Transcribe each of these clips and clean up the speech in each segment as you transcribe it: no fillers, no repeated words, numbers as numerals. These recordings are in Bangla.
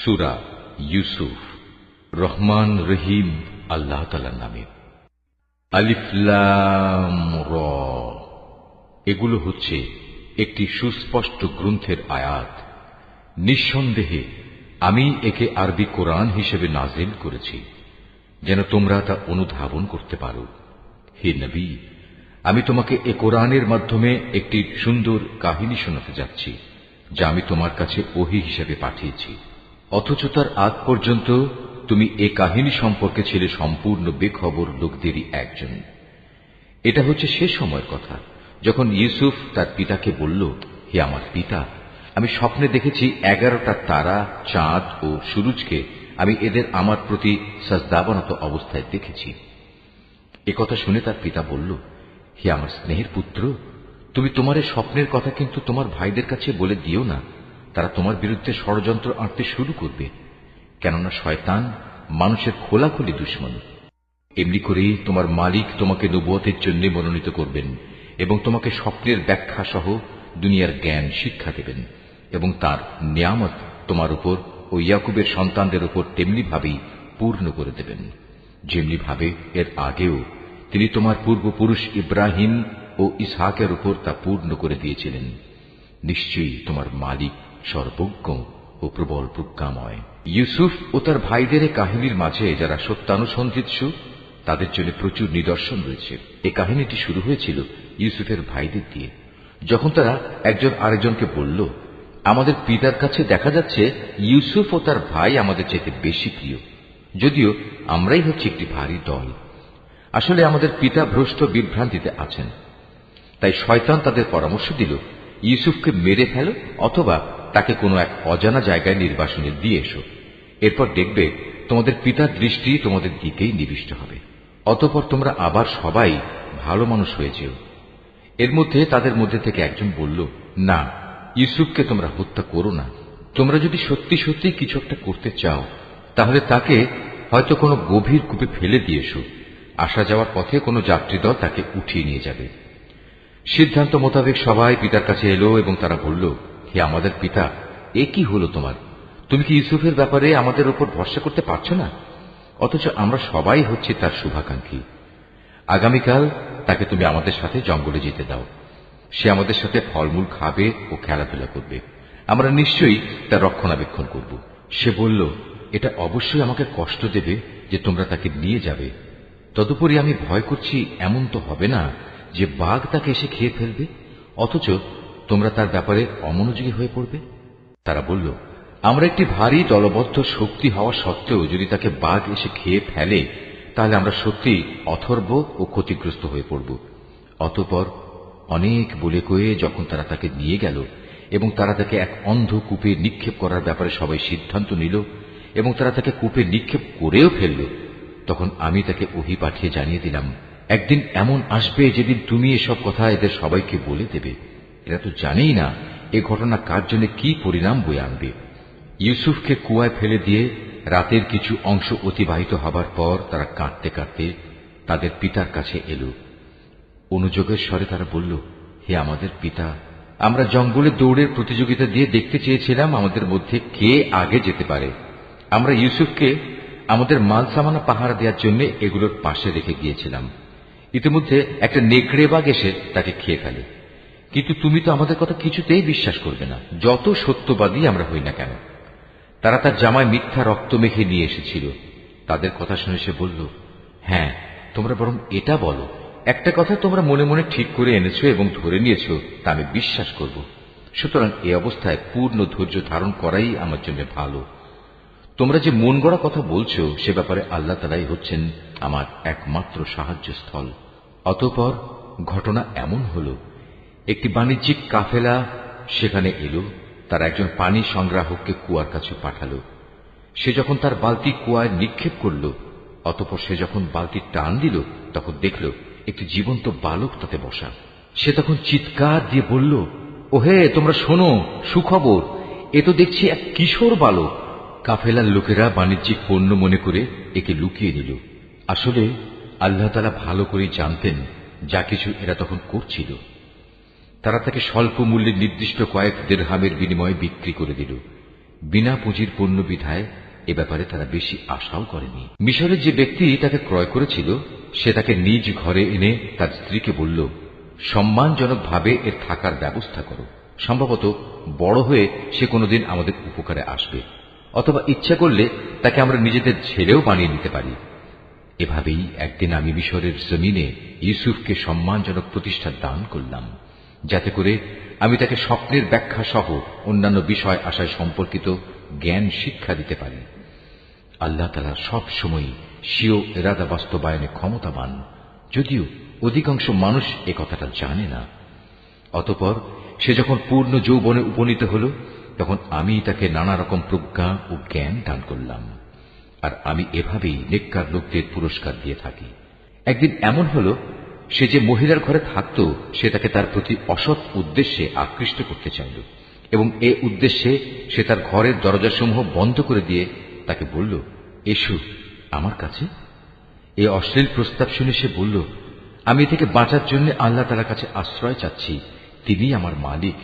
সূরা ইউসুফ। রহমান রহিম আল্লাহ তাআলার নামে। আলিফ লাম র। এগুলো হচ্ছে একটি সুস্পষ্ট গ্রন্থের আয়াত। নিঃসন্দেহে আমি একে আরবি কোরআন হিসেবে নাজিল করেছি, যেন তোমরা তা অনুধাবন করতে পারো। হে নবী, আমি তোমাকে এ কোরআনের মাধ্যমে একটি সুন্দর কাহিনী শোনাতে যাচ্ছি, যা আমি তোমার কাছে ওহী হিসেবে পাঠিয়েছি। অথচ তার আগ পর্যন্ত তুমি এ কাহিনী সম্পর্কে ছিলে সম্পূর্ণ বেখবর লোকদেরই একজন। এটা হচ্ছে সে সময়ের কথা যখন ইউসুফ তার পিতাকে বলল, হে আমার পিতা, আমি স্বপ্নে দেখেছি 11টা তারা, চাঁদ ও সূরজকে আমি এদের আমার প্রতি সাজদাবনত অবস্থায় দেখেছি। একথা শুনে তার পিতা বলল, হে আমার স্নেহের পুত্র, তুমি তোমার এই স্বপ্নের কথা কিন্তু তোমার ভাইদের কাছে বলে দিও না। তারা তোমার বিরুদ্ধে ষড়যন্ত্র আঁটতে শুরু করবে, কেননা শয়তান মানুষের খোলাখুলি দুশমন। এমনি করেই তোমার মালিক তোমাকে নবুয়তের জন্য মনোনীত করবেন এবং তোমাকে স্বপ্নের ব্যাখ্যা সহ দুনিয়ার জ্ঞান শিক্ষা দেবেন, এবং তার নিয়ামত তোমার উপর ও ইয়াকুবের সন্তানদের উপর তেমনি ভাবেই পূর্ণ করে দেবেন, যেমনি ভাবে এর আগেও তিনি তোমার পূর্বপুরুষ ইব্রাহিম ও ইসহাকের উপর তা পূর্ণ করে দিয়েছিলেন। নিশ্চয়ই তোমার মালিক সর্বজ্ঞ ও প্রবল প্রজ্ঞাময়। ইউসুফ ও তার ভাইদের এই কাহিনীর মাঝে যারা সত্যানুসন্ধিৎসু, তাদের জন্য প্রচুর নিদর্শন রয়েছে। এই কাহিনীটি শুরু হয়েছিল ইউসুফের ভাইদের দিয়ে, যখন তারা একজন আরেকজনকে বলল, আমাদের পিতার কাছে দেখা যাচ্ছে ইউসুফ ও তার ভাই আমাদের চাইতে বেশি প্রিয়, যদিও আমরাই হচ্ছে একটি ভারী দল। আসলে আমাদের পিতা ভ্রষ্ট বিভ্রান্তিতে আছেন। তাই শয়তান তাদের পরামর্শ দিল, ইউসুফকে মেরে ফেলো অথবা তাকে কোনো এক অজানা জায়গায় নির্বাসনে দিয়ে এসো। এরপর দেখবে তোমাদের পিতার দৃষ্টি তোমাদের দিকেই নিবিষ্ট হবে। অতঃপর তোমরা আবার সবাই ভালো মানুষ হয়ে যেও। এর মধ্যে তাদের মধ্যে থেকে একজন বলল, না, ইউসুফকে তোমরা হত্যা করো না। তোমরা যদি সত্যি সত্যি কিছু একটা করতে চাও, তাহলে তাকে হয়তো কোনো গভীর কূপে ফেলে দিয়ে এসো। আসা যাওয়ার পথে কোনো যাত্রীদল তাকে উঠিয়ে নিয়ে যাবে। সিদ্ধান্ত মোতাবেক সবাই পিতার কাছে এলো এবং তারা বলল, হে আমাদের পিতা, এ কি হলো তোমার? তুমি কি ইউসুফের ব্যাপারে আমাদের উপর ভরসা করতে পারছো না? অথচ আমরা সবাই হচ্ছি তার শুভাকাঙ্ক্ষী। আগামীকাল তাকে তুমি আমাদের সাথে জঙ্গলে যেতে দাও। সে আমাদের সাথে ফলমূল খাবে ও খেলাধুলা করবে। আমরা নিশ্চয়ই তার রক্ষণাবেক্ষণ করব। সে বলল, এটা অবশ্যই আমাকে কষ্ট দেবে যে তোমরা তাকে নিয়ে যাবে। তদুপরি আমি ভয় করছি এমন তো হবে না যে বাঘ তাকে এসে খেয়ে ফেলবে, অথচ তোমরা তার ব্যাপারে অমনোযোগী হয়ে পড়বে। তারা বলল, আমরা একটি ভারী দলবদ্ধ শক্তি হওয়া সত্ত্বেও যদি তাকে বাঘ এসে খেয়ে ফেলে, তাহলে আমরা সত্যি অথর্ব ও ক্ষতিগ্রস্ত হয়ে পড়ব। অতঃপর অনেক বলে কয়ে যখন তারা তাকে নিয়ে গেল এবং তারা তাকে এক অন্ধ কূপে নিক্ষেপ করার ব্যাপারে সবাই সিদ্ধান্ত নিল এবং তারা তাকে কূপে নিক্ষেপ করেও ফেলল, তখন আমি তাকে ওহী পাঠিয়ে জানিয়ে দিলাম, একদিন এমন আসবে যেদিন তুমি এসব কথা এদের সবাইকে বলে দেবে। এরা তো জানেই না এ ঘটনা কার জন্য কি পরিণাম বয়ে আনবে। ইউসুফকে কুয়ায় ফেলে দিয়ে রাতের কিছু অংশ অতিবাহিত হবার পর তারা কাঁদতে কাঁদতে তাদের পিতার কাছে এলো। অনুযোগের স্বরে তারা বলল, হে আমাদের পিতা, আমরা জঙ্গলে দৌড়ের প্রতিযোগিতা দিয়ে দেখতে চেয়েছিলাম আমাদের মধ্যে কে আগে যেতে পারে। আমরা ইউসুফকে আমাদের মাল সামানা পাহারা দেওয়ার জন্য এগুলোর পাশে রেখে গিয়েছিলাম। ইতিমধ্যে একটা নেকড়ে বাঘ এসে তাকে খেয়ে ফেলে। কিন্তু তুমি তো আমাদের কথা কিছুতেই বিশ্বাস করবে না, যত সত্যবাদী আমরা হই না কেন। তারা তার জামায় মিথ্যা রক্ত মেখে নিয়ে এসেছিল। তাদের কথা শুনে সে বলল, হ্যাঁ, তোমরা বরং এটা বলো, একটা কথা তোমরা মনে মনে ঠিক করে এনেছো এবং ধরে নিয়েছো, তা আমি বিশ্বাস করব। সুতরাং এই অবস্থায় পূর্ণ ধৈর্য ধারণ করাই আমার জন্য ভালো। তোমরা যে মন গড়া কথা বলছো সে ব্যাপারে আল্লাহ তাআলাই হচ্ছেন আমার একমাত্র সাহায্যস্থল। অতঃপর ঘটনা এমন হল, একটি বাণিজ্যিক কাফেলা সেখানে এলো। তার একজন পানি সংগ্রাহককে কুয়ার কাছে পাঠালো। সে যখন তার বালতি কুয়ায় নিক্ষেপ করল, অতঃপর সে যখন বালতি টান দিল, তখন দেখল একটি জীবন্ত বালক তাতে বসা। সে তখন চিৎকার দিয়ে বলল, ওহে, তোমরা শোনো, সুখবর, এ তো দেখছি এক কিশোর বালক। কাফেলার লোকেরা বাণিজ্যিক পণ্য মনে করে একে লুকিয়ে নিল। আসলে আল্লাহ তাআলা ভালো করে জানতেন যা কিছু এরা তখন করছিল। তারা তাকে স্বল্প মূল্যে নির্দিষ্ট কয়েক দিরহামের বিনিময়ে বিক্রি করে দিল। বিনা পুঁজির পণ্য বিধায় এ ব্যাপারে তারা বেশি আশাও করেনি। মিশরের যে ব্যক্তি তাকে ক্রয় করেছিল সে তাকে নিজ ঘরে এনে তার স্ত্রীকে বলল, সম্মানজনকভাবে এর থাকার ব্যবস্থা করো, সম্ভবত বড় হয়ে সে কোনোদিন আমাদের উপকারে আসবে, অথবা ইচ্ছা করলে তাকে আমরা নিজেদের ছেলেও বানিয়ে নিতে পারি। এভাবেই একদিন আমি মিশরের জমিনে ইউসুফকে সম্মানজনক প্রতিষ্ঠা দান করলাম, যাতে করে আমি তাকে স্বপ্নের ব্যাখ্যা সহ অন্যান্য বিষয় আশায় সম্পর্কিত জ্ঞান শিক্ষা দিতে পারি। আল্লাহ তাআলা সব সময় স্বীয় ইরাদা বাস্তবায়নে ক্ষমতাবান, যদিও অধিকাংশ মানুষ এ কথাটা জানে না। অতঃপর সে যখন পূর্ণ যৌবনে উপনীত হল, তখন আমি তাকে নানা রকম প্রজ্ঞা ও জ্ঞান দান করলাম, আর আমি এভাবেই নেককার লোকদের পুরস্কার দিয়ে থাকি। একদিন এমন হল, সে যে মহিলার ঘরে থাকত সে তাকে তার প্রতি অসৎ উদ্দেশ্যে আকৃষ্ট করতে চাইল, এবং এ উদ্দেশ্যে সে তার ঘরের দরজাসমূহ বন্ধ করে দিয়ে তাকে বলল, এসো আমার কাছে। এ অশ্লীল প্রস্তাব শুনে সে বলল, আমি থেকে বাঁচার জন্য আল্লাহ তাআলার কাছে আশ্রয় চাচ্ছি। তিনি আমার মালিক,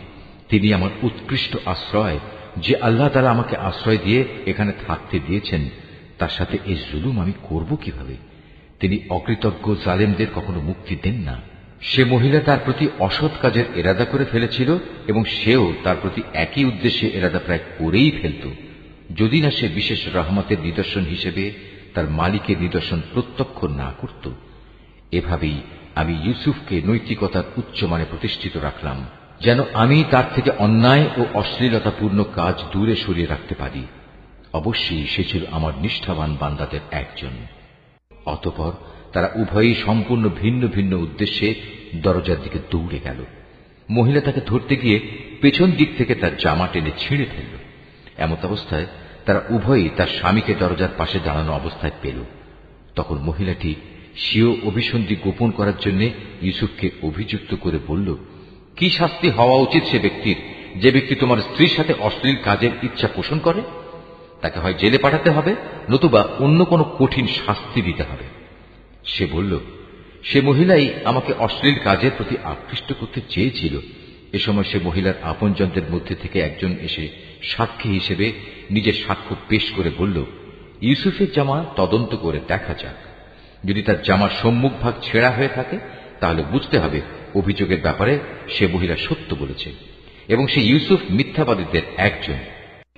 তিনি আমার উৎকৃষ্ট আশ্রয়। যে আল্লাহ তাআলা আমাকে আশ্রয় দিয়ে এখানে থাকতে দিয়েছেন, তার সাথে এই জুলুম আমি করব কিভাবে? তিনি অকৃতজ্ঞ জালেমদের কখনো মুক্তি দেন না। সে মহিলা তার প্রতি অসৎ কাজের এরাদা করে ফেলেছিল, এবং সেও তার প্রতি একই উদ্দেশ্যে এরাদা প্রায় করেই ফেলত, যদি না সে বিশেষ রহমতের নিদর্শন হিসেবে তার মালিকের নিদর্শন প্রত্যক্ষ না করত। এভাবেই আমি ইউসুফকে নৈতিকতার উচ্চমানে প্রতিষ্ঠিত রাখলাম, যেন আমি তার থেকে অন্যায় ও অশ্লীলতাপূর্ণ কাজ দূরে সরিয়ে রাখতে পারি। অবশ্যই সে ছিল আমার নিষ্ঠাবান বান্দাদের একজন। অতঃপর তারা উভয়ই সম্পূর্ণ ভিন্ন ভিন্ন উদ্দেশ্যে দরজার দিকে দৌড়ে গেল। মহিলা তাকে ধরতে গিয়ে পেছন দিক থেকে তার জামা টেনে ছিঁড়ে ফেলল। এমত অবস্থায় তারা উভয়ই তার স্বামীকে দরজার পাশে দাঁড়ানো অবস্থায় পেল। তখন মহিলাটি স্বীয় অভিসন্ধি গোপন করার জন্য ইউসুফকে অভিযুক্ত করে বলল, কি শাস্তি হওয়া উচিত সে ব্যক্তির, যে ব্যক্তি তোমার স্ত্রীর সাথে অশ্লীল কাজের ইচ্ছা পোষণ করে? তাকে হয় জেলে পাঠাতে হবে, নতুবা অন্য কোনো কঠিন শাস্তি দিতে হবে। সে বলল, সে মহিলাই আমাকে অশ্লীল কাজের প্রতি আকৃষ্ট করতে চেয়েছিল। এ সময় সে মহিলার আপনজনদের মধ্যে থেকে একজন এসে সাক্ষী হিসেবে নিজের সাক্ষ্য পেশ করে বলল, ইউসুফের জামা তদন্ত করে দেখা যাক। যদি তার জামার সম্মুখ ভাগ ছেঁড়া হয়ে থাকে, তাহলে বুঝতে হবে অভিযোগের ব্যাপারে সে মহিলা সত্য বলেছে, এবং সে ইউসুফ মিথ্যাবাদীদের একজন।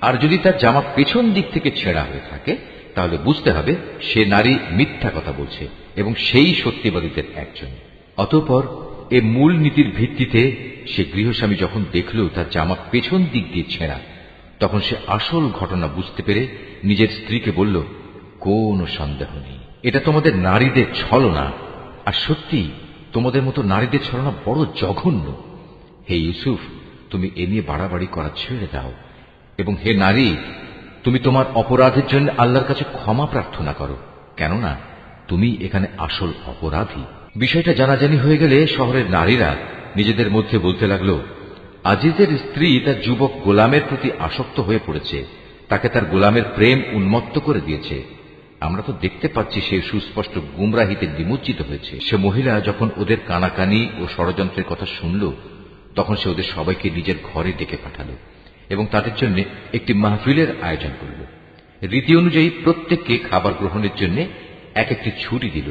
আর যদি তার জামা পেছন দিক থেকে ছেঁড়া হয়ে থাকে, তাহলে বুঝতে হবে সে নারী মিথ্যা কথা বলছে, এবং সেই সত্যিবাদীদের একজন। অতঃপর এ মূল নীতির ভিত্তিতে সে গৃহস্বামী যখন দেখল তার জামা পেছন দিক দিয়ে ছেঁড়া, তখন সে আসল ঘটনা বুঝতে পেরে নিজের স্ত্রীকে বলল, কোনো সন্দেহ নেই, এটা তোমাদের নারীদের ছলনা, আর সত্যি তোমাদের মতো নারীদের ছলনা বড় জঘন্য। হে ইউসুফ, তুমি এ নিয়ে বাড়াবাড়ি করা ছেড়ে দাও, এবং হে নারী, তুমি তোমার অপরাধের জন্য আল্লাহর কাছে ক্ষমা প্রার্থনা করো, কেননা তুমি এখানে আসল অপরাধী। বিষয়টা জানাজানি হয়ে গেলে শহরের নারীরা নিজেদের মধ্যে বলতে লাগলো, আজিজের স্ত্রী তার যুবক গোলামের প্রতি আসক্ত হয়ে পড়েছে, তাকে তার গোলামের প্রেম উন্মত্ত করে দিয়েছে। আমরা তো দেখতে পাচ্ছি সে সুস্পষ্ট গুমরাহিতে নিমজ্জিত হয়েছে। সে মহিলা যখন ওদের কানাকানি ও ষড়যন্ত্রের কথা শুনল, তখন সে ওদের সবাইকে নিজের ঘরে ডেকে পাঠালো এবং তাদের জন্য একটি মাহফিলের আয়োজন করল। রীতি অনুযায়ী প্রত্যেককে খাবার গ্রহণের জন্য এক একটি ছুরি দিল।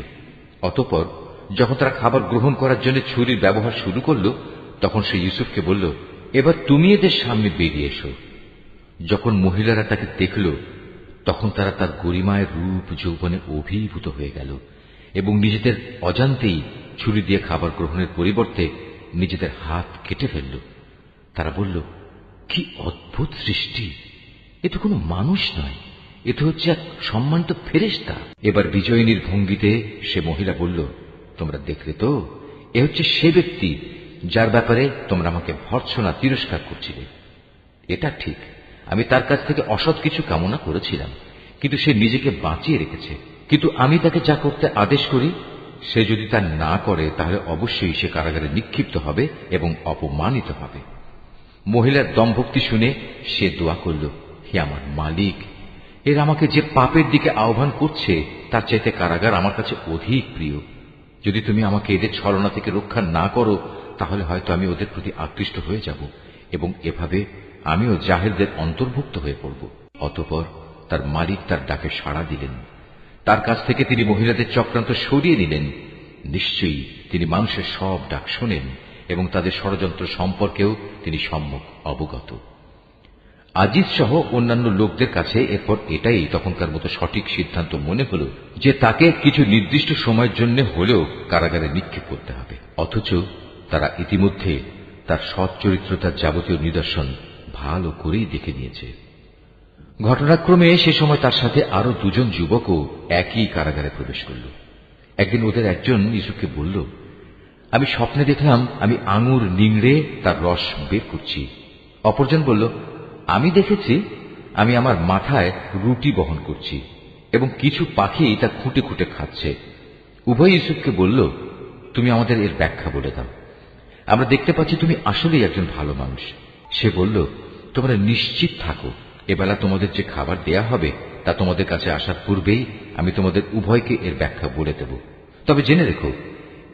অতঃপর যখন তারা খাবার গ্রহণ করার জন্য ছুরির ব্যবহার শুরু করল, তখন সে ইউসুফকে বলল, এবার তুমি এদের সামনে বেরিয়ে এসো। যখন মহিলারা তাকে দেখল, তখন তারা তার গরিমায় রূপ যৌবনে অভিভূত হয়ে গেল এবং নিজেদের অজান্তেই ছুরি দিয়ে খাবার গ্রহণের পরিবর্তে নিজেদের হাত কেটে ফেলল। তারা বলল, কি অদ্ভুত সৃষ্টি, এ তো কোনো মানুষ নয়, এ তো হচ্ছে এক সম্মানিত ফেরেশতা। এবার বিজয়িনীর ভঙ্গিতে সে মহিলা বলল, তোমরা দেখলে তো, এ হচ্ছে সে ব্যক্তি যার ব্যাপারে তোমরা আমাকে ভর্ৎসনা তিরস্কার করছিলে। এটা ঠিক, আমি তার কাছ থেকে অসৎ কিছু কামনা করেছিলাম, কিন্তু সে নিজেকে বাঁচিয়ে রেখেছে। কিন্তু আমি তাকে যা করতে আদেশ করি, সে যদি তা না করে, তাহলে অবশ্যই সে কারাগারে নিক্ষিপ্ত হবে এবং অপমানিত হবে। মহিলার দমভক্তি শুনে সে দোয়া করল, হে আমার মালিক, এর আমাকে যে পাপের দিকে আহ্বান করছে তার চাইতে কারাগার আমার কাছে অধিক প্রিয়। যদি তুমি আমাকে এদের ছলনা থেকে রক্ষা না করো, তাহলে হয়তো আমি ওদের প্রতি আকৃষ্ট হয়ে যাব এবং এভাবে আমিও জাহেলদের অন্তর্ভুক্ত হয়ে পড়ব। অতঃপর তার মালিক তার ডাকে সাড়া দিলেন। তার কাছ থেকে তিনি মহিলাদের চক্রান্ত সরিয়ে নিলেন। নিশ্চয়ই তিনি মানুষের সব ডাক শোনেন এবং তাদের ষড়যন্ত্র সম্পর্কেও তিনি সম্যক অবগত। আজিজ সহ অন্যান্য লোকদের কাছে এরপর এটাই তখনকার মতো সঠিক সিদ্ধান্ত মনে হল যে তাকে কিছু নির্দিষ্ট সময়ের জন্য হলেও কারাগারে নিক্ষেপ করতে হবে। অথচ তারা ইতিমধ্যে তার সৎ চরিত্রতার যাবতীয় নিদর্শন ভালো করেই দেখে নিয়েছে। ঘটনাক্রমে সে সময় তার সাথে আরো দুজন যুবকও একই কারাগারে প্রবেশ করল। একদিন ওদের একজন ইউসুফকে বলল, আমি স্বপ্নে দেখলাম আমি আঙুর নিংড়ে তার রস বের করছি। অপরজন বলল, আমি দেখেছি আমি আমার মাথায় রুটি বহন করছি এবং কিছু পাখি তা খুঁটে খুঁটে খাচ্ছে। উভয় ইউসুফকে বলল, তুমি আমাদের এর ব্যাখ্যা বলে দাও। আমরা দেখতে পাচ্ছি তুমি আসলেই একজন ভালো মানুষ। সে বলল, তোমরা নিশ্চিত থাকো, এবেলা তোমাদের যে খাবার দেয়া হবে তা তোমাদের কাছে আসার পূর্বেই আমি তোমাদের উভয়কে এর ব্যাখ্যা বলে দেব। তবে জেনে রেখো,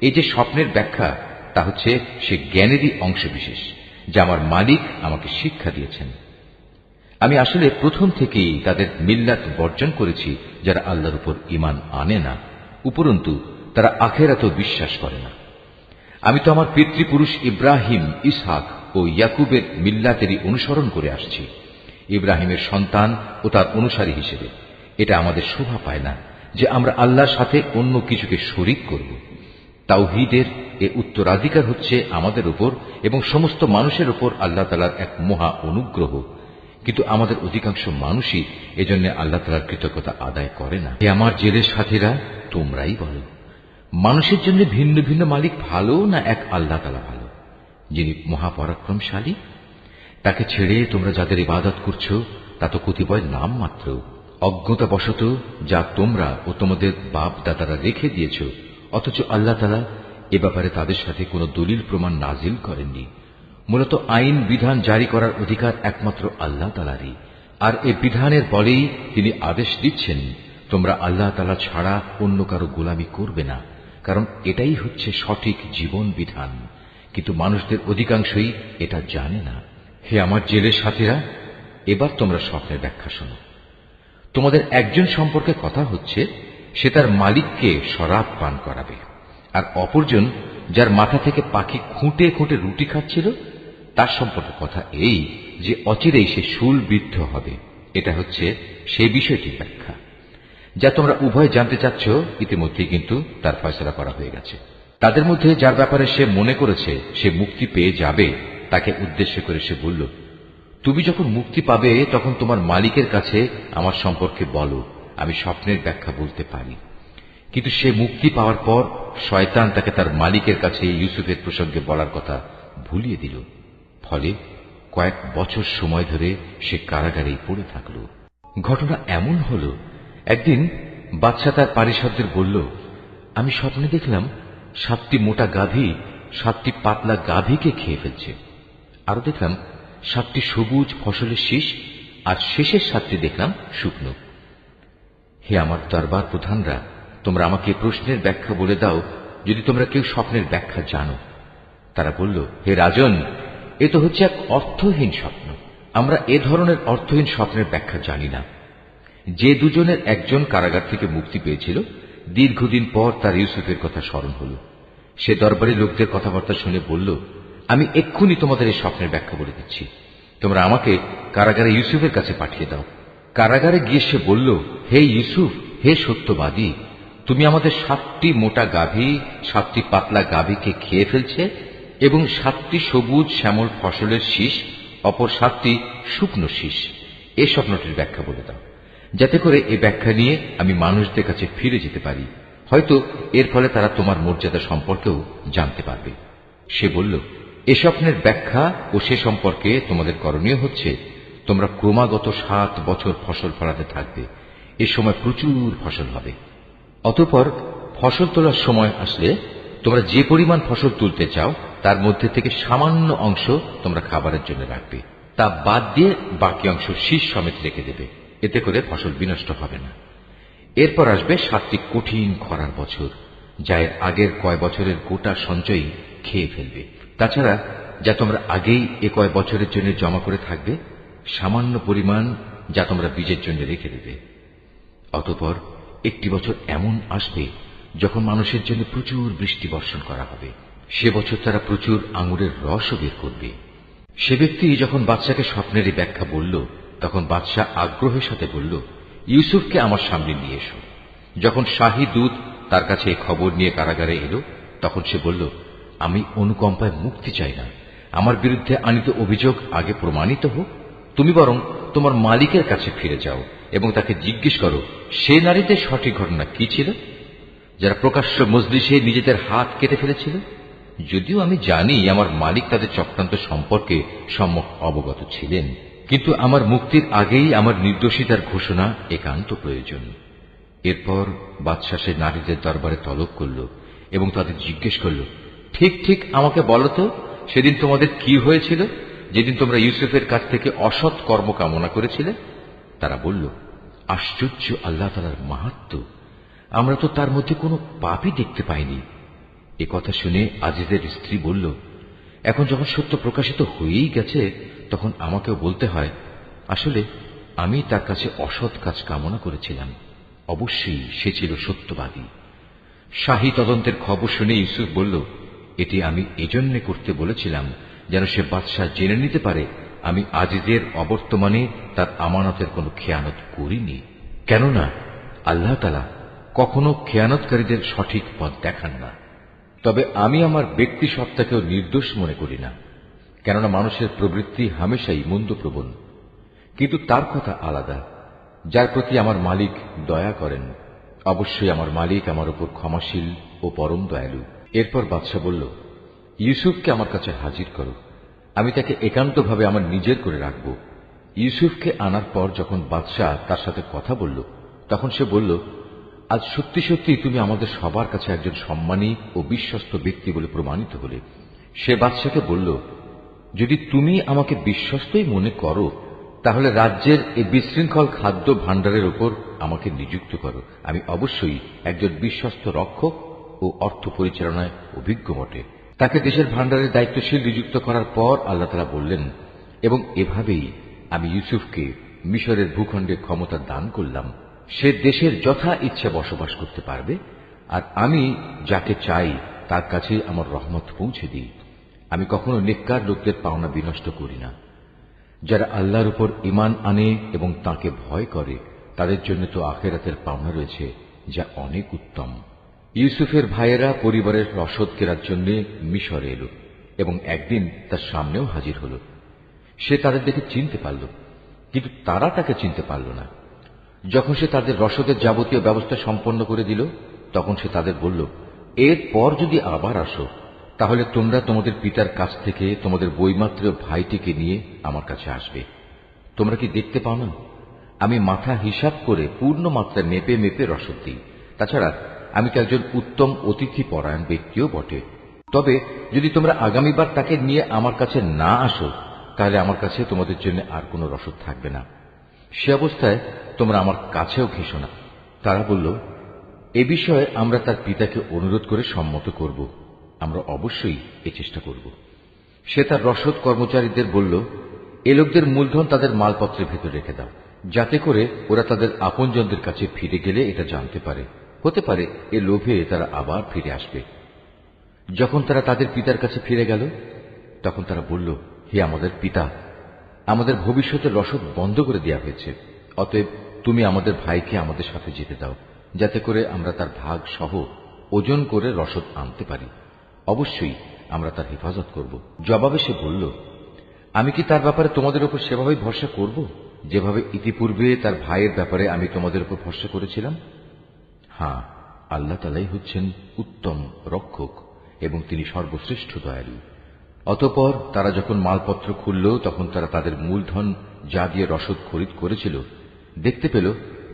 এই যে স্বপ্নের ব্যাখ্যা তা হচ্ছে সে জ্ঞানেরই অংশবিশেষ যা আমার মালিক আমাকে শিক্ষা দিয়েছেন। আমি আসলে প্রথম থেকেই তাদের মিল্লাত বর্জন করেছি যারা আল্লাহর উপর ঈমান আনে না, উপরন্তু তারা আখিরাতেও বিশ্বাস করে না। আমি তো আমার পিতৃপুরুষ ইব্রাহিম, ইসহাক ও ইয়াকুবের মিল্লাতেরই অনুসরণ করে আসছি। ইব্রাহিমের সন্তান ও তার অনুসারী হিসেবে এটা আমাদের শোভা পায় না যে আমরা আল্লাহর সাথে অন্য কিছুকে শরীক করব। তাওহীদের এ উত্তরাধিকার হচ্ছে আমাদের উপর এবং সমস্ত মানুষের উপর আল্লাহ তাআলার এক মহা অনুগ্রহ, কিন্তু আমাদের অধিকাংশ মানুষই এজন্য আল্লাহ তাআলার কৃতজ্ঞতা আদায় করে না। হে আমার জেলের সাথীরা, তোমরাই বলো, মানুষের জন্য ভিন্ন ভিন্ন মালিক ভালো না এক আল্লাহ তাআলা ভালো, যিনি মহাপরাক্রমশালী? তাকে ছেড়ে তোমরা যাদের ইবাদত করছো তা তো কতিপয় নাম মাত্র। অজ্ঞতাবশত যা তোমরা ও তোমাদের বাপ দাদারা রেখে দিয়েছ, অথচ আল্লাহ তাআলা এ ব্যাপারে তাদের সাথে কোনো দলিল প্রমাণ নাজিল করেননি। মূলত আইন বিধান জারি করার অধিকার একমাত্র আল্লাহ তাআলারই, আর এ বিধানের বলেই তিনি আদেশ দিচ্ছেন, তোমরা আল্লাহ তাআলা ছাড়া অন্য কারো গোলামি করবে না, কারণ এটাই হচ্ছে সঠিক জীবন বিধান। কিন্তু মানুষদের অধিকাংশই এটা জানে না। হে আমার জেলের সাথীরা, এবার তোমরা স্বপ্নের ব্যাখ্যা শোনো। তোমাদের একজন সম্পর্কে কথা হচ্ছে, সে তার মালিককে শরাব পান করাবে, আর অপরজন যার মাথা থেকে পাখি খুঁটে খুঁটে রুটি খাচ্ছিল তার সম্পর্কে কথা এই যে অচিরেই সে শূলবিদ্ধ হবে। এটা হচ্ছে সেই বিষয়টির ব্যাখ্যা যা তোমরা উভয় জানতে চাচ্ছ। ইতিমধ্যেই কিন্তু তার ফয়সালা করা হয়ে গেছে। তাদের মধ্যে যার ব্যাপারে সে মনে করেছে সে মুক্তি পেয়ে যাবে, তাকে উদ্দেশ্য করে সে বলল, তুমি যখন মুক্তি পাবে তখন তোমার মালিকের কাছে আমার সম্পর্কে বলো, আমি স্বপ্নের ব্যাখ্যা বলতে পারি। কিন্তু সে মুক্তি পাওয়ার পর শয়তান তাকে তার মালিকের কাছে ইউসুফের প্রসঙ্গে বলার কথা ভুলিয়ে দিল। ফলে কয়েক বছর সময় ধরে সে কারাগারেই পড়ে থাকল। ঘটনা এমন হল, একদিন বাদশা তার পারিষদদের বলল, আমি স্বপ্নে দেখলাম 7টি মোটা গাভী 7টি পাতলা গাভীকে খেয়ে ফেলছে। আরো দেখলাম 7টি সবুজ ফসলের শীষ, আর শেষের 7টি দেখলাম শুকনো। হে আমার দরবার প্রধানরা, তোমরা আমাকে প্রশ্নের ব্যাখ্যা বলে দাও যদি তোমরা কেউ স্বপ্নের ব্যাখ্যা জানো। তারা বলল, হে রাজন, এ তো হচ্ছে এক অর্থহীন স্বপ্ন। আমরা এ ধরনের অর্থহীন স্বপ্নের ব্যাখ্যা জানি না। যে দুজনের একজন কারাগার থেকে মুক্তি পেয়েছিল, দীর্ঘদিন পর তার ইউসুফের কথা স্মরণ হল। সে দরবারি লোকদের কথাবার্তা শুনে বলল, আমি এক্ষুনি তোমাদের এই স্বপ্নের ব্যাখ্যা বলে দিচ্ছি। তোমরা আমাকে কারাগারে ইউসুফের কাছে পাঠিয়ে দাও। কারাগারে গিয়ে সে বলল, হে ইউসুফ, হে সত্যবাদী, তুমি আমাদের 7টি মোটা গাভী 7টি পাতলা গাভীকে খেয়ে ফেলছে এবং 7টি সবুজ শ্যামল ফসলের শীষ, অপর 7টি শুকনো শীষ। এই স্বপ্নটির ব্যাখ্যা বলে দাও, যাতে করে এই ব্যাখ্যা নিয়ে আমি মানুষদের কাছে ফিরে যেতে পারি। হয়তো এর ফলে তারা তোমার মর্যাদা সম্পর্কেও জানতে পারবে। সে বলল, এ স্বপ্নের ব্যাখ্যা ও সে সম্পর্কে তোমাদের করণীয় হচ্ছে, তোমরা ক্রমাগত 7 বছর ফসল ফলাতে থাকবে। এ সময় প্রচুর ফসল হবে। অতঃপর ফসল তোলার সময় আসলে তোমরা যে পরিমাণ ফসল তুলতে চাও তার মধ্যে থেকে সামান্য অংশ তোমরা খাবারের জন্য রাখবে, তা বাদ দিয়ে বাকি অংশ শীষ সমেত রেখে দেবে। এতে করে ফসল বিনষ্ট হবে না। এরপর আসবে 7টি কঠিন খরার বছর, যা এর আগের কয় বছরের গোটা সঞ্চয়ই খেয়ে ফেলবে। তাছাড়া যা তোমরা আগেই এ কয় বছরের জন্য জমা করে থাকবে, সামান্য পরিমাণ যা তোমরা বীজের জন্য রেখে দেবে। অতঃপর একটি বছর এমন আসবে যখন মানুষের জন্য প্রচুর বৃষ্টি বর্ষণ করা হবে। সে বছর তারা প্রচুর আঙুরের রসও বের করবে। সে ব্যক্তি যখন বাদশাকে স্বপ্নের এই ব্যাখ্যা বলল, তখন বাদশাহ আগ্রহের সাথে বলল, ইউসুফকে আমার সামনে নিয়ে এসো। যখন শাহী দূত তার কাছে এই খবর নিয়ে কারাগারে এলো, তখন সে বলল, আমি অনুকম্পায় মুক্তি চাই না। আমার বিরুদ্ধে আনিত অভিযোগ আগে প্রমাণিত হোক। তুমি বরং তোমার মালিকের কাছে ফিরে যাও এবং তাকে জিজ্ঞেস করো সে নারীদের সঠিক ঘটনা কি ছিল, যারা প্রকাশ্য মজলিসে নিজেদের হাত কেটে ফেলেছিল। যদিও আমি জানি আমার মালিক তাদের চক্রান্ত সম্পর্কে সম্যক অবগত ছিলেন, কিন্তু আমার মুক্তির আগেই আমার নির্দোষিতার ঘোষণা একান্ত প্রয়োজন। এরপর বাদশাহ সে নারীদের দরবারে তলব করল এবং তাদের জিজ্ঞেস করল, ঠিক ঠিক আমাকে বলো তো, সেদিন তোমাদের কি হয়েছিল, যেদিন তোমরা ইউসুফের কাছ থেকে অসৎ কর্ম কামনা করেছিলে? তারা বলল, আশ্চর্য আল্লাহ তাআলার মাহাত্ম্য, আমরা তো তার মধ্যে কোনো পাপই দেখতে পাইনি। এ কথা শুনে আজিজের স্ত্রী বলল, এখন যখন সত্য প্রকাশিত হয়েই গেছে, তখন আমাকেও বলতে হয়, আসলে আমি তার কাছে অসৎ কাজ কামনা করেছিলাম। অবশ্যই সে ছিল সত্যবাদী। শাহী তদন্তের খবর শুনে ইউসুফ বলল, এটি আমি এজন্য করতে বলেছিলাম যেন সে বাদশাহ জেনে নিতে পারে আমি আজিজের অবর্তমানে তার আমানতের কোনো খেয়ানত করিনি। কেননা আল্লাহ তাআলা কখনো খেয়ানতকারীদের সঠিক পথ দেখান না। তবে আমি আমার ব্যক্তি সত্তাকেও নির্দোষ মনে করি না, কেননা মানুষের প্রবৃত্তি হামেশাই মন্দপ্রবণ। কিন্তু তার কথা আলাদা, যার প্রতি আমার মালিক দয়া করেন। অবশ্যই আমার মালিক আমার উপর ক্ষমাশীল ও পরম দয়ালু। এরপর বাদশাহ বলল, ইউসুফকে আমার কাছে হাজির করো, আমি তাকে একান্তভাবে আমার নিজের করে রাখব। ইউসুফকে আনার পর যখন বাদশাহ তার সাথে কথা বলল, তখন সে বলল, আজ সত্যি সত্যি তুমি আমাদের সবার কাছে একজন সম্মানী ও বিশ্বস্ত ব্যক্তি বলে প্রমাণিত হলে। সে বাদশাকে বলল, যদি তুমি আমাকে বিশ্বস্তই মনে করো, তাহলে রাজ্যের এই বিশৃঙ্খল খাদ্য ভাণ্ডারের উপর আমাকে নিযুক্ত করো। আমি অবশ্যই একজন বিশ্বস্ত রক্ষক ও অর্থ পরিচালনায় অভিজ্ঞ বটে। তাকে দেশের ভাণ্ডারের দায়িত্বশীল নিযুক্ত করার পর আল্লাহ তাআলা বললেন, এবং এভাবেই আমি ইউসুফকে মিশরের ভূখণ্ডে ক্ষমতা দান করলাম। সে দেশের যথা ইচ্ছে বসবাস করতে পারবে, আর আমি যাকে চাই তার কাছে আমার রহমত পৌঁছে দিই। আমি কখনো নেককার লোকদের পাওনা বিনষ্ট করি না। যারা আল্লাহর উপর ঈমান আনে এবং তাকে ভয় করে, তাদের জন্য তো আখিরাতের পাওনা রয়েছে, যা অনেক উত্তম। ইউসুফের ভাইয়েরা পরিবারের রসদ কেনার জন্য মিশরে এলো এবং একদিন তার সামনেও হাজির হল। সে তাদের দেখে চিনতে পারল, কিন্তু তারা তাকে চিনতে পারল না। যখন সে তাদের রসদের যাবতীয় ব্যবস্থা সম্পন্ন করে দিল, তখন সে তাদের বলল, এরপর যদি আবার আসো, তাহলে তোমরা তোমাদের পিতার কাছ থেকে তোমাদের বৈমাত্রেয় ভাইটিকে নিয়ে আমার কাছে আসবে। তোমরা কি দেখতে পাও না, আমি মাথা হিসাব করে পূর্ণ মাত্রায় মেপে মেপে রসদ দিই। তাছাড়া আমি তো একজন উত্তম অতিথি পরায়ণ ব্যক্তিও বটে। তবে যদি তোমরা আগামীবার তাকে নিয়ে আমার কাছে না আসো, তাহলে আমার কাছে তোমাদের জন্য আর কোনো রসদ থাকবে না। সে অবস্থায় তোমরা আমার কাছেও ঘেঁষো না। তারা বলল, এ বিষয়ে আমরা তার পিতাকে অনুরোধ করে সম্মত করব। আমরা অবশ্যই এ চেষ্টা করব। সে তার রসদ কর্মচারীদের বলল, এ লোকদের মূলধন তাদের মালপত্রের ভেতর রেখে দাও, যাতে করে ওরা তাদের আপনজনদের কাছে ফিরে গেলে এটা জানতে পারে। হতে পারে এ লোভে তারা আবার ফিরে আসবে। যখন তারা তাদের পিতার কাছে ফিরে গেল, তখন তারা বলল, হে আমাদের পিতা, আমাদের ভবিষ্যতের রসদ বন্ধ করে দেওয়া হয়েছে। অতএব তুমি আমাদের ভাইকে আমাদের সাথে যেতে দাও, যাতে করে আমরা তার ভাগ সহ ওজন করে রসদ আনতে পারি। অবশ্যই আমরা তার হেফাজত করব। জবাবে সে বলল, আমি কি তার ব্যাপারে তোমাদের উপর সেভাবেই ভরসা করব, যেভাবে ইতিপূর্বে তার ভাইয়ের ব্যাপারে আমি তোমাদের উপর ভরসা করেছিলাম? হ্যাঁ, আল্লাহ তাআলাই হচ্ছেন উত্তম রক্ষক এবং তিনি সর্বশ্রেষ্ঠ দয়ালু। অতঃপর তারা যখন মালপত্র খুলল, তখন তারা তাদের মূলধন যা দিয়ে রসদ খরিদ করেছিল দেখতে পেল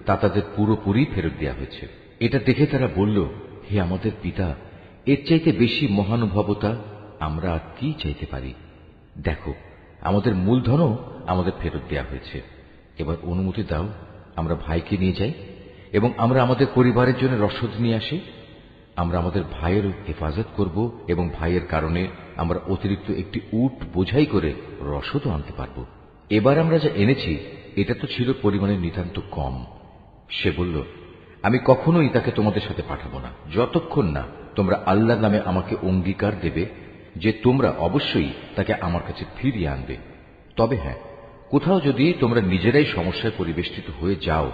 তা তাদের পুরোপুরি ফেরত দেওয়া হয়েছে। এটা দেখে তারা বলল, হে আমাদের পিতা, এর চাইতে বেশি মহানুভবতা আমরা আর কি চাইতে পারি? দেখো, আমাদের মূলধনও আমাদের ফেরত দেওয়া হয়েছে। এবার অনুমতি দাও আমরা ভাইকে নিয়ে যাই এবং আমরা আমাদের পরিবারের জন্য রসদ নিয়ে আসি। আমরা আমাদের ভাইয়ের হেফাজত করব এবং ভাইয়ের কারণে আমরা অতিরিক্ত একটি উট বোঝাই করে রসদও আনতে পারব। এবার আমরা যা এনেছি এটা তো ছিল পরিমাণে নিতান্ত কম। সে বলল, আমি কখনোই তাকে তোমাদের সাথে পাঠাবো না, যতক্ষণ না তোমরা আল্লাহর নামে আমাকে অঙ্গীকার দেবে যে তোমরা অবশ্যই তাকে আমার কাছে ফিরিয়ে আনবে। তবে হ্যাঁ, কোথাও যদি তোমরা নিজেরাই সমস্যায় পরিবেষ্টিত হয়ে যাও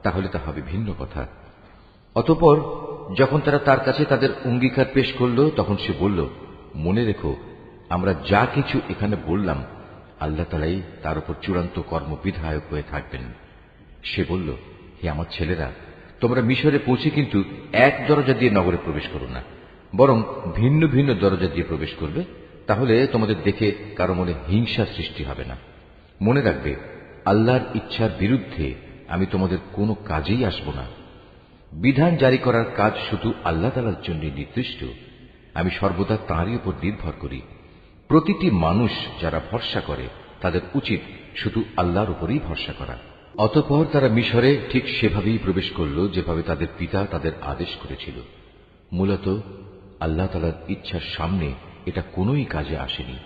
তাহলে তা হবে ভিন্ন কথা। অতঃপর যখন তারা তার কাছে তাদের অঙ্গীকার পেশ করল তখন সে বলল, মনে রেখো, আমরা যা কিছু এখানে বললাম আল্লাহ তাআলাই তার উপর চূড়ান্ত কর্মবিধায়ক হয়ে থাকবেন। সে বলল, হে আমার ছেলেরা, তোমরা মিশরে পৌঁছে কিন্তু এক দরজা দিয়ে নগরে প্রবেশ করো না, বরং ভিন্ন ভিন্ন দরজা দিয়ে প্রবেশ করবে, তাহলে তোমাদের দেখে কারো মনে হিংসা সৃষ্টি হবে না। মনে রাখবে, আল্লাহর ইচ্ছার বিরুদ্ধে আমি তোমাদের কোনো কাজেই আসব না। বিধান জারি করার কাজ শুধু আল্লাহ তাআলার জন্য নির্দিষ্ট। আমি সর্বদা তাঁরই উপর নির্ভর করি। প্রতিটি মানুষ যারা ভরসা করে তাদের উচিত শুধু আল্লাহর উপরই ভরসা করা। অতঃপর তারা মিশরে ঠিক সেভাবেই প্রবেশ করল যেভাবে তাদের পিতা তাদের আদেশ করেছিল। মূলত আল্লাহ তাআলার ইচ্ছার সামনে এটা কোনোই কাজে আসেনি।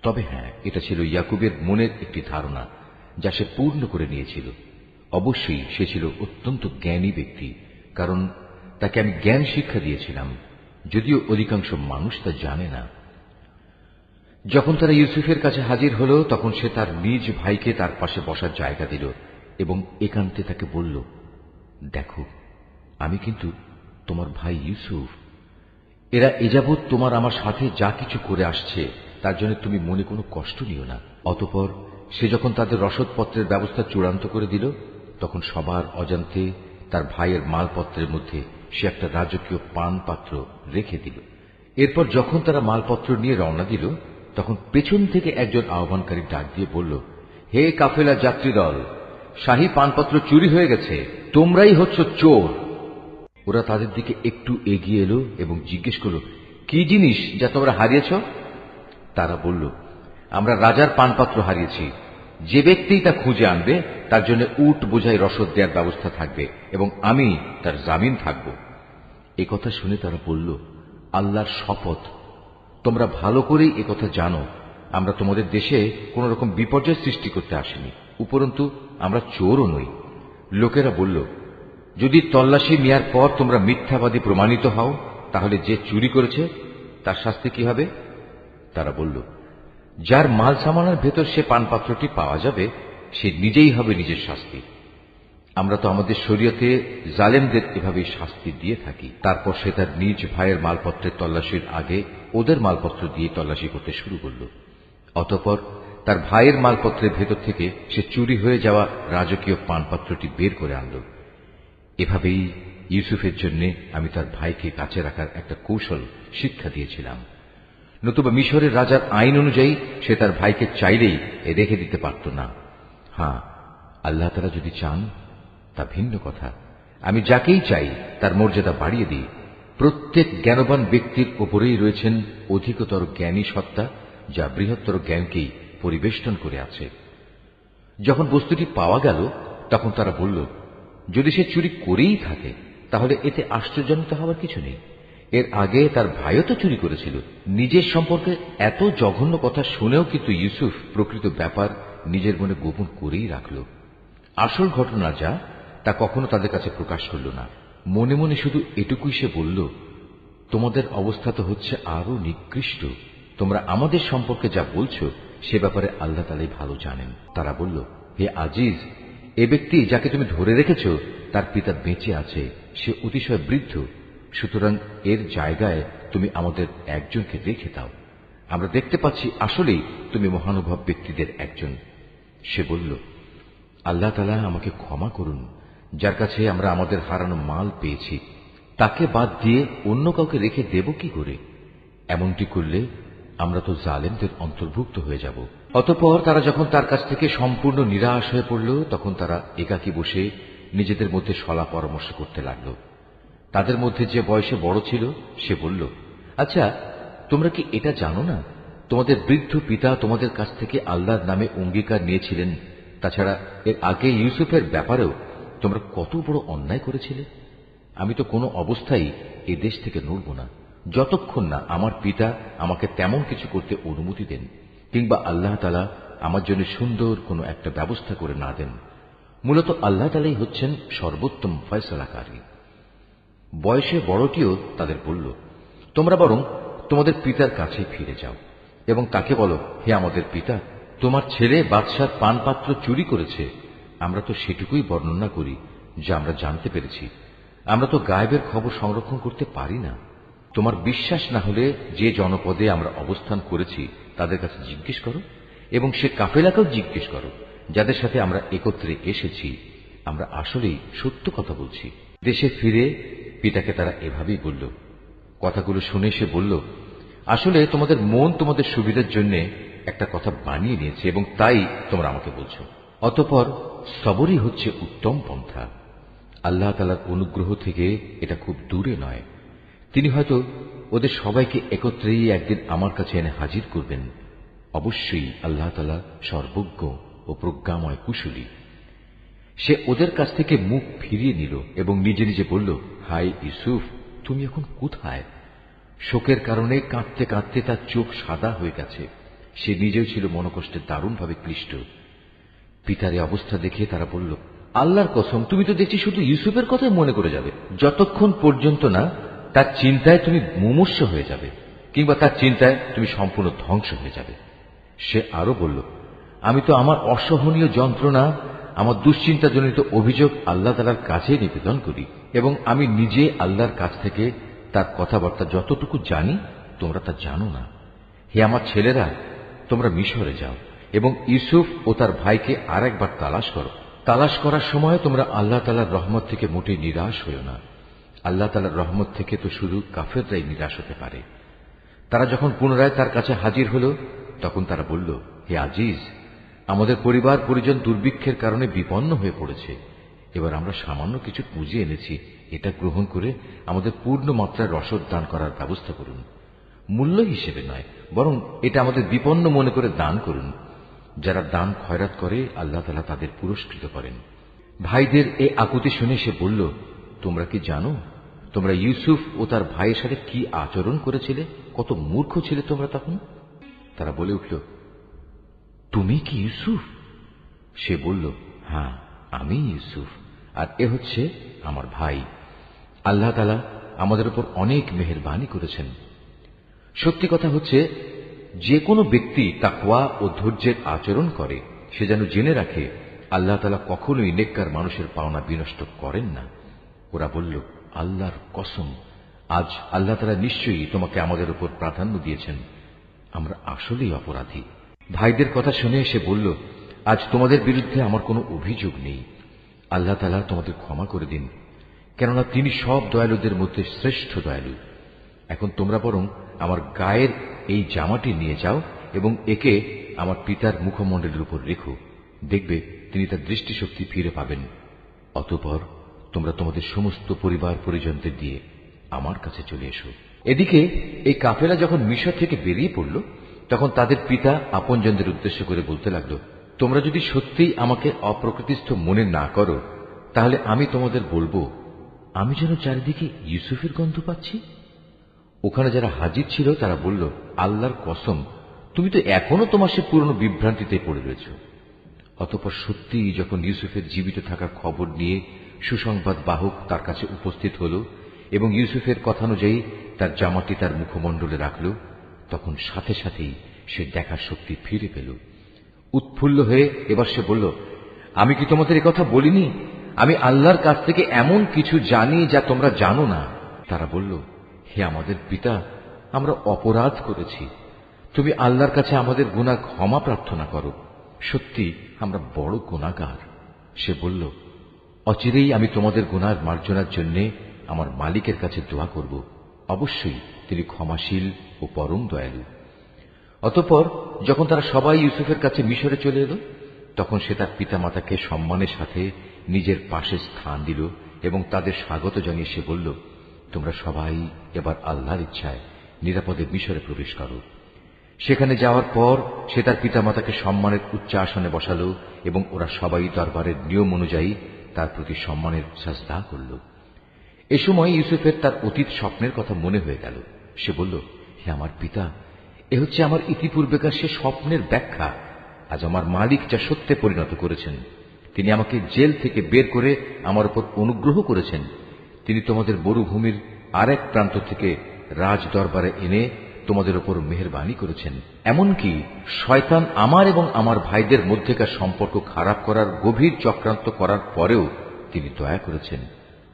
তবে হ্যাঁ, এটা ছিল ইয়াকুবের মনের একটি ধারণা যা সে পূর্ণ করে নিয়েছিল। অবশ্যই সে ছিল অত্যন্ত জ্ঞানী ব্যক্তি, কারণ তাকে আমি জ্ঞান শিক্ষা দিয়েছিলাম, যদিও অধিকাংশ মানুষ তা জানে না। যখন তারা ইউসুফের কাছে হাজির হল তখন সে তার নিজ ভাইকে তার পাশে বসার জায়গা দিল এবং একান্তে তাকে বলল, দেখো, আমি কিন্তু তোমার ভাই ইউসুফ। এরা এযাবৎ তোমার আমার সাথে যা কিছু করে আসছে তার জন্য তুমি মনে কোনো কষ্ট নিও না। অতঃপর সে যখন তাদের রসদপত্রের ব্যবস্থা চূড়ান্ত করে দিল তখন সবার অজান্তে তার ভাইয়ের মালপত্রের মধ্যে সে একটা রাজকীয় পান পাত্র রেখে দিল। এরপর যখন তারা মালপত্র নিয়ে রওনা দিল তখন পেছন থেকে একজন আহ্বানকারী ডাক দিয়ে বলল, হে কাফেলা যাত্রী দল, শাহী পানপত্র চুরি হয়ে গেছে, তোমরাই হচ্ছ চোর। ওরা তাদের দিকে একটু এগিয়ে এলো এবং জিজ্ঞেস করল, কি জিনিস যা তোমরা হারিয়েছ? তারা বলল, আমরা রাজার পানপাত্র হারিয়েছি। যে ব্যক্তি তা খুঁজে আনবে তার জন্য উট বোঝাই রসদ দেওয়ার ব্যবস্থা থাকবে এবং আমি তার জামিন থাকব। একথা শুনে তারা বলল, আল্লাহর শপথ, তোমরা ভালো করেই একথা জানো আমরা তোমাদের দেশে কোন রকম বিপর্যয় সৃষ্টি করতে আসিনি, উপরন্তু আমরা চোরও নই। লোকেরা বলল, যদি তল্লাশি নেওয়ার পর তোমরা মিথ্যাবাদী প্রমাণিত হও তাহলে যে চুরি করেছে তার শাস্তি কি হবে? তারা বলল, যার মাল সামানের ভেতর সে পানপাত্রটি পাওয়া যাবে সে নিজেই হবে নিজের শাস্তি। আমরা তো আমাদের শরীয়তে জালেমদের এভাবেই শাস্তি দিয়ে থাকি। তারপর সে তার নিজ ভাইয়ের মালপত্রের তল্লাশির আগে ওদের মালপত্র দিয়ে তল্লাশি করতে শুরু করল। অতঃপর তার ভাইয়ের মালপত্রের ভেতর থেকে সে চুরি হয়ে যাওয়া রাজকীয় পানপাত্রটি বের করে আনল। এভাবেই ইউসুফের জন্য আমি তার ভাইকে কাছে রাখার একটা কৌশল শিক্ষা দিয়েছিলাম। নতুবা মিশরের রাজার আইন অনুযায়ী সে তার ভাইকে চাইলেই রেখে দিতে পারত না। হ্যাঁ, আল্লাহ তাআলা যদি চান তা ভিন্ন কথা। আমি যাকেই চাই তার মর্যাদা বাড়িয়ে দিই। প্রত্যেক জ্ঞানবান ব্যক্তির ওপরেই রয়েছেন অধিকতর জ্ঞানী সত্তা যা বৃহত্তর জ্ঞানকেই পরিবেষ্টন করে আছে। যখন বস্তুটি পাওয়া গেল তখন তারা বলল, যদি সে চুরি করেই থাকে তাহলে এতে আশ্চর্যজনিত হওয়ার কিছু নেই। এর আগে তার ভাইও তো চুরি করেছিল। নিজের সম্পর্কে এত জঘন্য কথা শুনেও কিন্তু ইউসুফ প্রকৃত ব্যাপার নিজের মনে গোপন করেই রাখল। আসল ঘটনা যা তা কখনো তাদের কাছে প্রকাশ করল না। মনে মনে শুধু এটুকুই সে বলল, তোমাদের অবস্থা তো হচ্ছে আরো নিকৃষ্ট। তোমরা আমাদের সম্পর্কে যা বলছো সে ব্যাপারে আল্লাহ তাআলাই ভালো জানেন। তারা বলল, হে আজিজ, এ ব্যক্তি যাকে তুমি ধরে রেখেছ তার পিতা বেঁচে আছে, সে অতিশয় বৃদ্ধ, সুতরাং এর জায়গায় তুমি আমাদের একজনকে রেখে দাও। আমরা দেখতে পাচ্ছি আসলেই তুমি মহানুভব ব্যক্তিদের একজন। সে বলল, আল্লাহ তাআলা আমাকে ক্ষমা করুন, যার কাছে আমরা আমাদের হারানো মাল পেয়েছি তাকে বাদ দিয়ে অন্য কাউকে রেখে দেব কি করে? এমনটি করলে আমরা তো জালেমদের অন্তর্ভুক্ত হয়ে যাব। অতঃপর তারা যখন তার কাছ থেকে সম্পূর্ণ নিরাশ হয়ে পড়ল তখন তারা একাকী বসে নিজেদের মধ্যে সলা পরামর্শ করতে লাগল। তাদের মধ্যে যে বয়সে বড় ছিল সে বলল, আচ্ছা, তোমরা কি এটা জানো না তোমাদের বৃদ্ধ পিতা তোমাদের কাছ থেকে আল্লাহর নামে অঙ্গীকার নিয়েছিলেন? তাছাড়া এর আগে ইউসুফের ব্যাপারেও তোমরা কত বড় অন্যায় করেছিলে। আমি তো কোনো অবস্থায় এ দেশ থেকে নড়ব না, যতক্ষণ না আমার পিতা আমাকে তেমন কিছু করতে অনুমতি দেন, কিংবা আল্লাহ তাআলা আমার জন্য সুন্দর কোনো একটা ব্যবস্থা করে না দেন। মূলত আল্লাহ তাআলাই হচ্ছেন সর্বোত্তম ফয়সালাকারী। বয়সে বড়টিও তাদের বলল, তোমরা বরং তোমাদের পিতার কাছে ফিরে যাও এবং তাকে বলো, হে আমাদের পিতা, তোমার ছেলে বাদশার পানপাত্র চুরি করেছে। আমরা তো সেটুকুই বর্ণনা করি যা আমরা জানতে পেরেছি। আমরা তো গায়েবের খবর সংরক্ষণ করতে পারি না। তোমার বিশ্বাস না হলে যে জনপদে আমরা অবস্থান করেছি তাদের কাছে জিজ্ঞেস করো, এবং সে কাফেলাকেও জিজ্ঞেস করো যাদের সাথে আমরা একত্রে এসেছি। আমরা আসলেই সত্য কথা বলছি। দেশে ফিরে পিতাকে তারা এভাবেই বলল। কথাগুলো শুনে সে বলল, আসলে তোমাদের মন তোমাদের সুবিধার জন্য একটা কথা বানিয়ে নিয়েছে এবং তাই তোমরা আমাকে বলছো। অতঃপর সবরই হচ্ছে উত্তম পন্থা। আল্লাহ তাআলার অনুগ্রহ থেকে এটা খুব দূরে নয়। তিনি হয়তো ওদের সবাইকে একত্রেই একদিন আমার কাছে এনে হাজির করবেন। অবশ্যই আল্লাহ তাআলা সর্বজ্ঞ ও প্রজ্ঞাময় কুশলী। সে ওদের কাছ থেকে মুখ ফিরিয়ে নিল এবং নিজে নিজে বলল, হায় ইউসুফ, তুমি এখন কোথায়? শোকের কারণে কাঁদতে কাঁদতে তার চোখ সাদা হয়ে গেছে। সে নিজেও ছিল মনোকষ্টে দারুণভাবে ক্লিষ্ট। পিতার এই অবস্থা দেখে তারা বলল, আল্লাহর কসম, তুমি তো দেখছি শুধু ইউসুফের কথাই মনে করে যাবে, যতক্ষণ পর্যন্ত না তার চিন্তায় তুমি মুমূর্ষ হয়ে যাবে, কিংবা তার চিন্তায় তুমি সম্পূর্ণ ধ্বংস হয়ে যাবে। সে আরো বলল, আমি তো আমার অসহনীয় যন্ত্রণা, আমার দুশ্চিন্তাজনিত অভিযোগ আল্লাহ তাআলার কাছে নিবেদন করি, এবং আমি নিজে আল্লাহর কাছ থেকে তার কথাবার্তা যতটুকু জানি তোমরা তা জানো না। হে আমার ছেলেরা, তোমরা মিশরে যাও এবং ইউসুফ ও তার ভাইকে আর একবার তালাশ করো। তালাশ করার সময় তোমরা আল্লাহ তাআলার রহমত থেকে মোটেই নিরাশ হইও না। আল্লাহ তাআলার রহমত থেকে তো শুধু কাফেররাই নিরাশ হতে পারে। তারা যখন পুনরায় তার কাছে হাজির হল, তখন তারা বলল, হে আজিজ, আমাদের পরিবার পরিজন দুর্ভিক্ষের কারণে বিপন্ন হয়ে পড়েছে। এবার আমরা সামান্য কিছু পুঁজি এনেছি, এটা গ্রহণ করে আমাদের পূর্ণ মাত্রায় রসদ দান করার ব্যবস্থা করুন। মূল্য হিসেবে নয়, বরং এটা আমাদের বিপন্ন মনে করে দান করুন। যারা দান খয়রাত করে আল্লাহ তাআলা তাদের পুরস্কৃত করেন। ভাইদের এই আকুতি শুনে সে বলল, তোমরা কি জানো তোমরা ইউসুফ ও তার ভাইয়ের সাথে কি আচরণ করেছিলে? কত মূর্খ ছিলে তোমরা তখন। তারা বলে উঠল, তুমি কি ইউসুফ? সে বলল, হ্যাঁ, আমি ইউসুফ, আর এ হচ্ছে আমার ভাই। আল্লাহ তাআলা আমাদের উপর অনেক মেহেরবানি করেছেন। সত্যি কথা হচ্ছে, যে কোনো ব্যক্তি তাকওয়া ও ধৈর্যের আচরণ করে সে যেন জেনে রাখে আল্লাহ তাআলা কখনোই নেককার মানুষের পাওনা বিনষ্ট করেন না। ওরা বলল, আল্লাহর কসম, আজ আল্লাহ তাআলা নিশ্চয়ই তোমাকে আমাদের উপর প্রাধান্য দিয়েছেন। আমরা আসলেই অপরাধী। ভাইদের কথা শুনে সে বলল, আজ তোমাদের বিরুদ্ধে আমার কোনো অভিযোগ নেই। আল্লাহ তাআলা তোমাদের ক্ষমা করে দিন, কেননা তিনি সব দয়ালুদের মধ্যে শ্রেষ্ঠ দয়ালু। এখন তোমরা বরং আমার গায়ের এই জামাটি নিয়ে যাও এবং একে আমার পিতার মুখমণ্ডলের উপর রেখো। দেখবে তিনি তার দৃষ্টিশক্তি ফিরে পাবেন। অতঃপর তোমরা তোমাদের সমস্ত পরিবার পরিজনদের দিয়ে আমার কাছে চলে এসো। এদিকে এই কাফেলা যখন মিশর থেকে বেরিয়ে পড়ল, তখন তাদের পিতা আপনজনদের উদ্দেশ্য করে বলতে লাগলো, তোমরা যদি সত্যিই আমাকে অপ্রকৃতিস্থ মনে না করো, তাহলে আমি তোমাদের বলবো, আমি যেন চারিদিকে ইউসুফের গন্ধ পাচ্ছি। ওখানে যারা হাজির ছিল তারা বলল, আল্লাহর কসম, তুমি তো এখনো তোমার সে পুরনো বিভ্রান্তিতে পড়ে রয়েছ। অতঃপর সত্যিই যখন ইউসুফের জীবিত থাকার খবর নিয়ে সুসংবাদ বাহক তার কাছে উপস্থিত হল এবং ইউসুফের কথানুযায়ী তার জামাটি তার মুখমণ্ডলে রাখল, তখন সাথে সাথেই সে দেখার শক্তি ফিরে পেল। উৎফুল্ল হয়ে এবার সে বলল, আমি কি তোমাদের একথা বলিনি? আমি আল্লাহর কাছ থেকে এমন কিছু জানি যা তোমরা জানো না। তারা বলল, হে আমাদের পিতা, আমরা অপরাধ করেছি। তুমি আল্লাহর কাছে আমাদের গুনাহ ক্ষমা প্রার্থনা করো। সত্যি আমরা বড় গুনাহগার। সে বলল, অচিরেই আমি তোমাদের গুনাহ মার্জনার জন্য আমার মালিকের কাছে দোয়া করব। অবশ্যই তিনি ক্ষমাশীল ও পরম দয়ালু। অতঃপর যখন তারা সবাই ইউসুফের কাছে মিশরে চলে এলো, তখন সে তার পিতামাতাকে সম্মানের সাথে নিজের পাশে স্থান দিল এবং তাদের স্বাগত জানিয়ে সে বলল, তোমরা সবাই এবার আল্লাহর ইচ্ছায় নিরাপদে মিশরে প্রবেশ করো। সেখানে যাওয়ার পর সে তার পিতামাতাকে সম্মানের উচ্চ আসনে বসালো এবং ওরা সবাই দরবারের নিয়ম অনুযায়ী তার প্রতি সম্মানের সাজদা করল। এ সময় ইউসুফের তার অতীত স্বপ্নের কথা মনে হয়ে গেল। সে বলল, হে আমার পিতা, এ হচ্ছে আমার ইতিপূর্বেকার সে স্বপ্নের ব্যাখ্যা। আজ আমার মালিক যা সত্যে পরিণত করেছেন। তিনি আমাকে জেল থেকে বের করে আমার উপর অনুগ্রহ করেছেন। তিনি তোমাদের মরুভূমির আরেক প্রান্ত থেকে রাজ দরবারে এনে তোমাদের উপর মেহেরবানি করেছেন। এমনকি শয়তান আমার এবং আমার ভাইদের মধ্যেকার সম্পর্ক খারাপ করার গভীর চক্রান্ত করার পরেও তিনি দয়া করেছেন।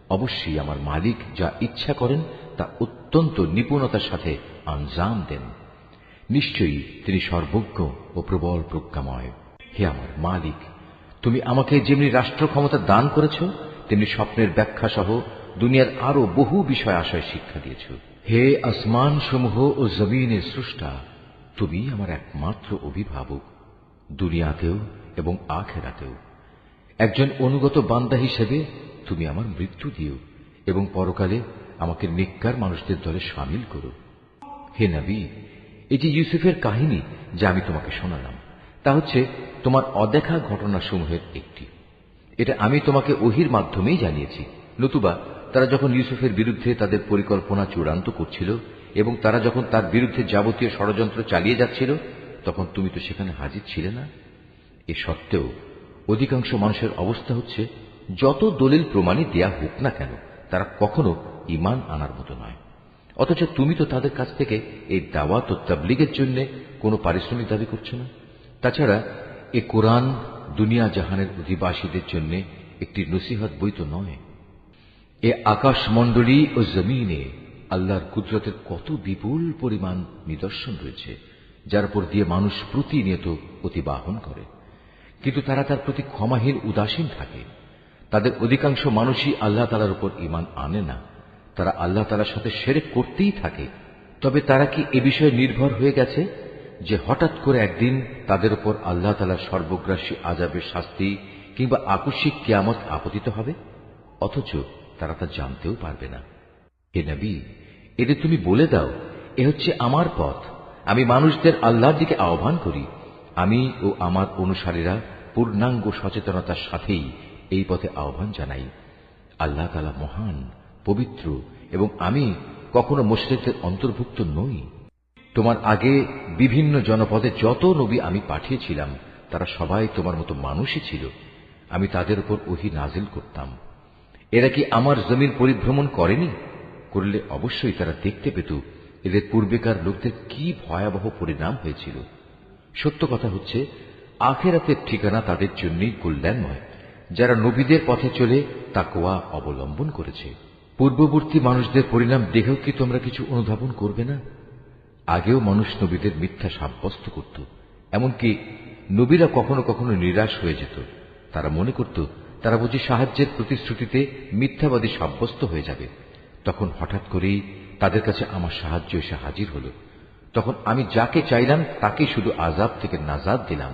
অবশ্যই আমার মালিক যা ইচ্ছা করেন তা অত্যন্ত নিপুণতার সাথে আঞ্জাম দেন। নিশ্চয়ই তিনি সর্বজ্ঞ ও প্রবল প্রজ্ঞাময়। হে আমার মালিক, তুমি আমাকে যেমনি রাষ্ট্র ক্ষমতা দান করেছ, তেমনি স্বপ্নের ব্যাখ্যা সহ দুনিয়ার আরো বহু বিষয় আশয় শিক্ষা দিয়েছ। হে আসমান সমূহ ও জমিনের স্রষ্টা, তুমি আমার একমাত্র অভিভাবক, দুনিয়াতেও এবং আখিরাতেও। একজন অনুগত বান্দা হিসেবে তুমি আমার মৃত্যু দিও এবং পরকালে আমাকে নেককার মানুষদের দলে শামিল করো। হে নবী, এই যে ইউসুফের কাহিনী যা আমি তোমাকে শোনালাম, তা হচ্ছে তোমার অদেখা ঘটনাসমূহের একটি। এটা আমি তোমাকে ওহির মাধ্যমেই জানিয়েছি। নতুবা তারা যখন ইউসুফের বিরুদ্ধে তাদের পরিকল্পনা চূড়ান্ত করছিল এবং তারা যখন তার বিরুদ্ধে যাবতীয় ষড়যন্ত্র চালিয়ে যাচ্ছিল, তখন তুমি তো সেখানে হাজির ছিলে না। এ সত্ত্বেও অধিকাংশ মানুষের অবস্থা হচ্ছে, যত দলিল প্রমাণই দেয়া হোক না কেন, তারা কখনো ঈমান আনার মতো নয়। অথচ তুমি তো তাদের কাছ থেকে এই দাওয়াত ও তাবলীগের জন্য কোনো পারিশ্রমিক দাবি করছো না। তাছাড়া এ কোরআন দুনিয়া জাহানের অধিবাসীদের জন্য একটি নসিহত বই তো নয়। এ আকাশমণ্ডলী ও জমিনে আল্লাহর কুদরতের কত বিপুল পরিমাণ নিদর্শন রয়েছে, যার উপর দিয়ে মানুষ প্রতিনিয়ত অতিবাহন করে, কিন্তু তারা তার প্রতি ক্ষমাহীন উদাসীন থাকে। তাদের অধিকাংশ মানুষই আল্লাহ তাআলার উপর ঈমান আনে না। তারা আল্লাহ তাআলার সাথে শিরক করতেই থাকে। তবে তারা কি এ বিষয়ে নির্ভর হয়ে গেছে যে হঠাৎ করে একদিন তাদের উপর আল্লাহ তাআলার সর্বগ্রাসী আযাবের শাস্তি কিংবা আকস্মিক কিয়ামত আপতিত হবে? অথচ তারা তা জানতেও পারবে না। হে নবী, এদের তুমি বলে দাও, এ হচ্ছে আমার পথ। আমি মানুষদের আল্লাহর দিকে আহ্বান করি। আমি ও আমার অনুসারীরা পূর্ণাঙ্গ সচেতনতার সাথেই এই পথে আহ্বান জানাই। আল্লাহ তাআলা মহান, পবিত্র, এবং আমি কখনো মুশরিকদের অন্তর্ভুক্ত নই। তোমার আগে বিভিন্ন জনপদে যত নবী আমি পাঠিয়েছিলাম, তারা সবাই তোমার মতো মানুষই ছিল। আমি তাদের উপর ওহী নাজিল করতাম। এরা কি আমার জমিন পরিভ্রমণ করেনি? করলে অবশ্যই তারা দেখতে পেত এদের পূর্বেকার লোকদের কি ভয়াবহ পরিণাম হয়েছিল। সত্য কথা হচ্ছে, আখিরাতের ঠিকানা তাদের জন্যই কল্যাণময়, যারা নবীদের পথে চলে তাকওয়া অবলম্বন করেছে। পূর্ববর্তী মানুষদের পরিণাম দেখেও কি তোমরা কিছু অনুধাবন করবে না? আগেও মানুষ নবীদের মিথ্যা সাব্যস্ত করত। এমনকি নবীরা কখনো কখনো নিরাশ হয়ে যেত। তারা মনে করত তারা বুঝি সাহায্যের প্রতিশ্রুতিতে মিথ্যাবাদী সাব্যস্ত হয়ে যাবে। তখন হঠাৎ করেই তাদের কাছে আমার সাহায্য এসে হাজির হল। তখন আমি যাকে চাইলাম তাকে শুধু আযাব থেকে নাজাত দিলাম,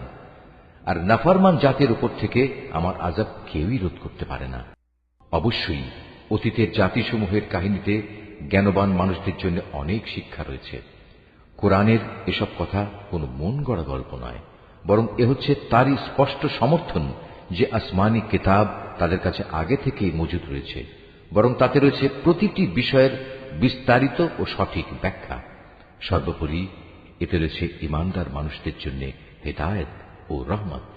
আর নাফরমান জাতির উপর থেকে আমার আযাব কেউই রোধ করতে পারে না। অবশ্যই অতীতের জাতিসমূহের কাহিনীতে জ্ঞানবান মানুষদের জন্য অনেক শিক্ষা রয়েছে। কোরআনের এসব কথা কোনো মন গড়া গল্প নয়, বরং এ হচ্ছে তারই স্পষ্ট সমর্থন যে আসমানি কিতাব তাদের কাছে আগে থেকেই মজুদ রয়েছে, বরং তাতে রয়েছে প্রতিটি বিষয়ের বিস্তারিত ও সঠিক ব্যাখ্যা। সর্বোপরি এতে রয়েছে ঈমানদার মানুষদের জন্য হেদায়েত ও রহমত।